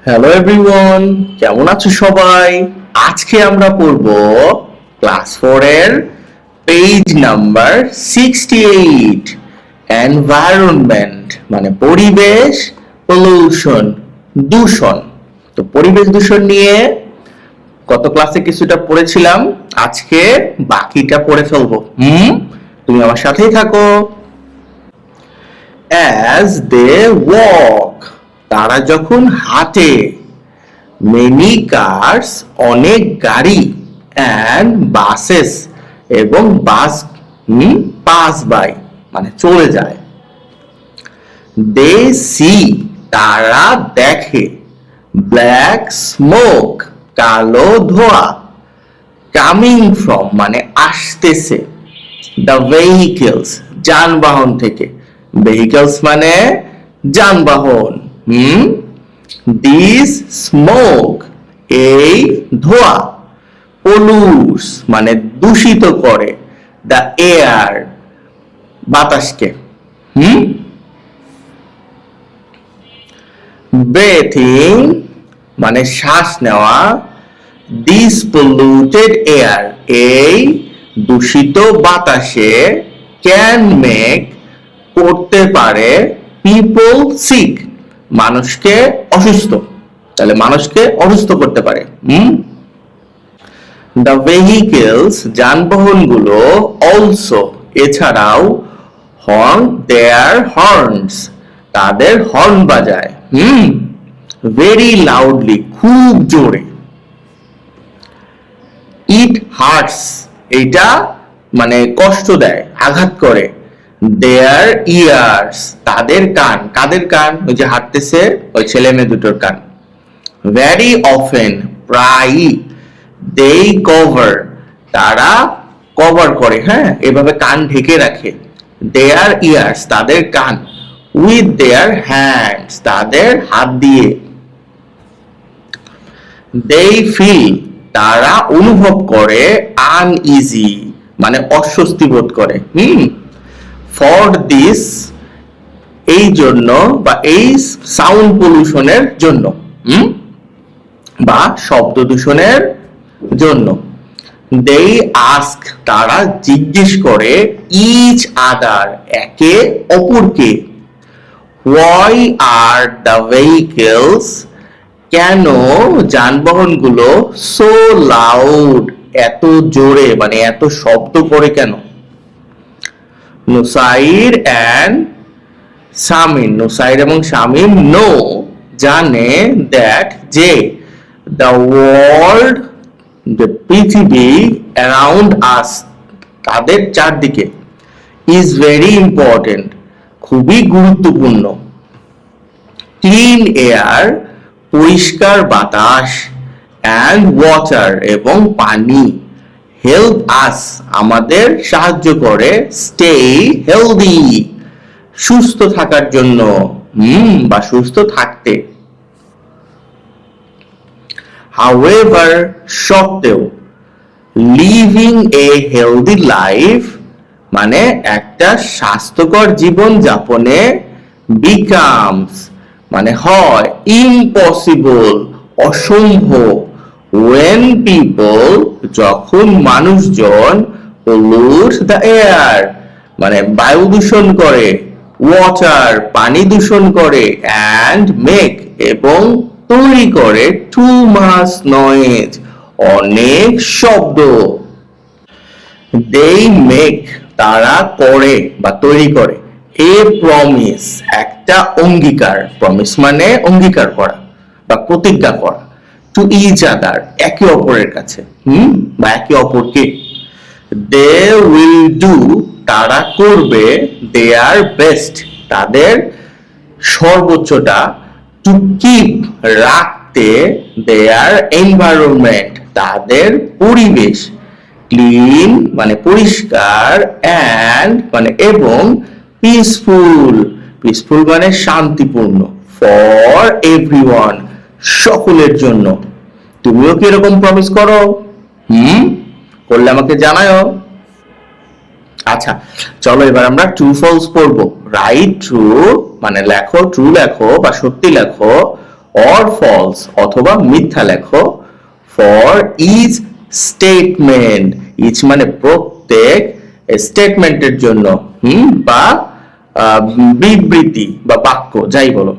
Hello everyone, কেমন আছো সবাই? আজকে আমরা পড়ব ক্লাস 4 এর পেজ নাম্বার 68, এনভায়রনমেন্ট মানে পরিবেশ, পলিউশন দূষণ। তো পরিবেশ দূষণ নিয়ে গত ক্লাসে কিছুটা পড়েছিলাম, আজকে বাকিটা পড়ে ফেলবো। তুমি আমার সাথেই থাকো। As they walk, তারা যখন হাঁটে, many cars, অনেক গাড়ি, and buses, এবং বাস pass by মানে চলে যায়। They see, তারা দেখে, black smoke, কালো ধোঁয়া, coming from মানে আসতেছে, the vehicles, যানবাহন থেকে। vehicles মানে যানবাহন। দিস স্মোক, এই ধোঁয়া, pollutes মানে দূষিত করে, the air, বাতাসকে। breathing মানে শ্বাস নেওয়া, this polluted air, এই দূষিত বাতাসে can make, করতে পারে, people sick, মানুষকে অসুস্থ। তাহলে মানুষকে অসুস্থ করতে পারে। the vehicles, যানবাহনগুলো, also, এছাড়াও, horn their horns, তাদের হর্ন বাজায়, very loudly, খুব জোরে। it hurts, এটা মানে কষ্ট দেয়, আঘাত করে, their ears, তাদের কান। কাদের কান? ওই যে হাঁটতেছে ওই ছেলে মেয়ে দুটোর কান। very often, প্রায়ই, they cover, তারা কভার করে, এভাবে কান ঢেকে রাখে, their ears, তাদের কান, with their hands, তাদের হাত দিয়ে। they feel, তারা অনুভব করে, uneasy মানে অস্বস্তি বোধ করে। for this, এই জন্য বা এই সাউন্ড পলিউশনের জন্য, বা শব্দ দূষণের জন্য। they ask, তারা জিজ্ঞেস করে, each other, একে অপরকে, why are the vehicles, কেন যানবাহনগুলো so loud, এত জোরে মানে এত শব্দ করে কেন? নুসাইর and শামিম, নুসাইর এবং শামিম know, জানে, that, যে, the world, the পৃথিবী, around us, তাদের চারদিকে, is very important, খুবই গুরুত্বপূর্ণ। clean air, পরিষ্কার বাতাস, and water, এবং পানি, help us, আমাদের সাহায্য করে, stay healthy, সুস্থ থাকার জন্য, বা সুস্থ থাকতে। however, সত্ত্বেও, living a healthy life মানে একটা স্বাস্থ্যকর জীবন যাপনে, becomes মানে হয়, impossible অসম্ভব, when people, যখন মানুষজন, pollute the air মানে বায়ু দূষণ করে, water পানি দূষণ করে, and make এবং তৈরি করে, too much noise অনেক শব্দ। they make, তারা করে বা তৈরি করে, a promise, একটা অঙ্গীকার, promise মানে অঙ্গীকার করা বা প্রতিজ্ঞা করা, to each other, একে অপরের কাছে, বা একে অপরকে। they will do, তারা করবে, their best, তাদের সর্বোচ্চটা, to keep, রাখতে, their environment, তাদের পরিবেশ, ক্লিন মানে পরিষ্কার, and মানে এবং, পিসফুল, পিসফুল মানে শান্তিপূর্ণ, ফর এভরিওয়ান, সকলের জন্য। তুমিও কি এরকম প্রমিস করো? করলে আমাকে জানাও। আচ্ছা, চলো এবার আমরা ট্রু ফলস পড়বো। রাইট ট্রু মানে লেখো, ট্রু লেখো বা সত্যি লেখো, অর ফলস অথবা মিথ্যা লেখো ফর ইচ স্টেটমেন্ট। ইচ মানে প্রত্যেক, স্টেটমেন্টের জন্য বা বিবৃতি বা বাক্য যাই বলো।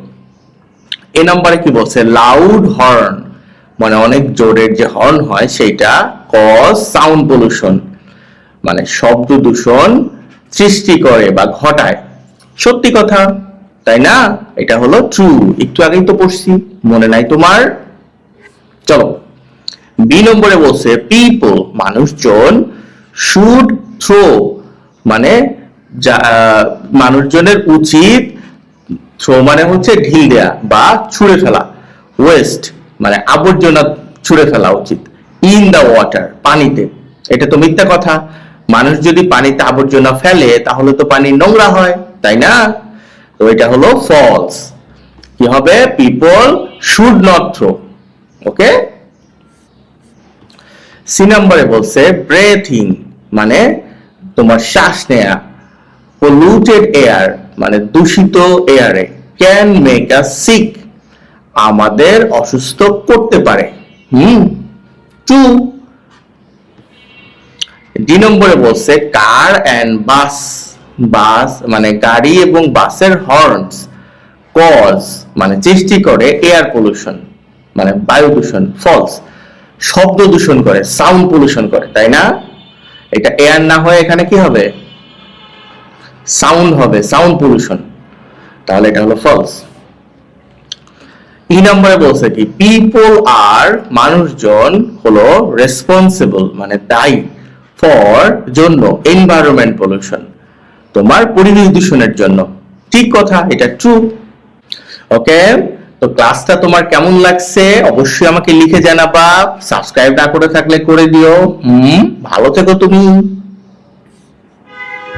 এ নম্বরে কি বলছে, লাউড হর্ন মানে অনেক জোরের যে হর্ন হয় সেটা কজ সাউন্ড পলিউশন মানে শব্দ দূষণ সৃষ্টি করে বা ঘটায়। সত্যি কথা, তাই না? এটা হলো ট্রু, একটু আগেই তো পড়ছি, মনে নাই তোমার? চলো বি নম্বরে বলছে পিপল মানুষজন শুড থ্রো মানে মানুষজনের উচিত, থ্রো মানে হচ্ছে ঢিল দেয়া বা ছুঁড়ে ফেলা, ওয়েস্ট মানে আবর্জনা ছুঁড়ে ফেলা উচিত, ইন দা ওয়াটার পানিতে। এটা তো মিথ্যা কথা, মানুষ যদি পানিতে আবর্জনা ফেলে তাহলে তো পানি নোংরা হয়, তাই না? তো এটা হলো ফলস। কি হবে, people should not throw. Okay, C নম্বরে বলছে ব্রেথিং মানে তোমার শ্বাস নেয়া, পলিউটেড এয়ার মানে দূষিত এয়ারে, ক্যান মেক আস সিক আমাদের অসুস্থ করতে পারে। টু। ডি নম্বরে বলছে কার এন্ড বাস, বাস মানে গাড়ি এবং বাসের হর্নস কজ মানে সৃষ্টি করে এয়ার পলিউশন মানে বায়ু দূষণ, ফলস শব্দ দূষণ করে, সাউন্ড পলিউশন করে, তাই না? এটা এয়ার না হয়ে এখানে কি হবে, সাউন্ড হবে, সাউন্ড পলিউশন, তাহলে এটা হলো ফলস। ই নম্বরে বলছে কি পিপল আর মানুষজন হলো রেসপন্সিবল মানে দায়ী ফর জন্য এনভায়রনমেন্ট পলিউশন তোমার পরিবেশ দূষণের জন্য। ঠিক কথা, এটা ট্রু। ওকে, তো ক্লাসটা তোমার কেমন লাগছে অবশ্যই আমাকে লিখে জানাবা, সাবস্ক্রাইব না করে থাকলে করে দিও। ভালো থেকো তুমি।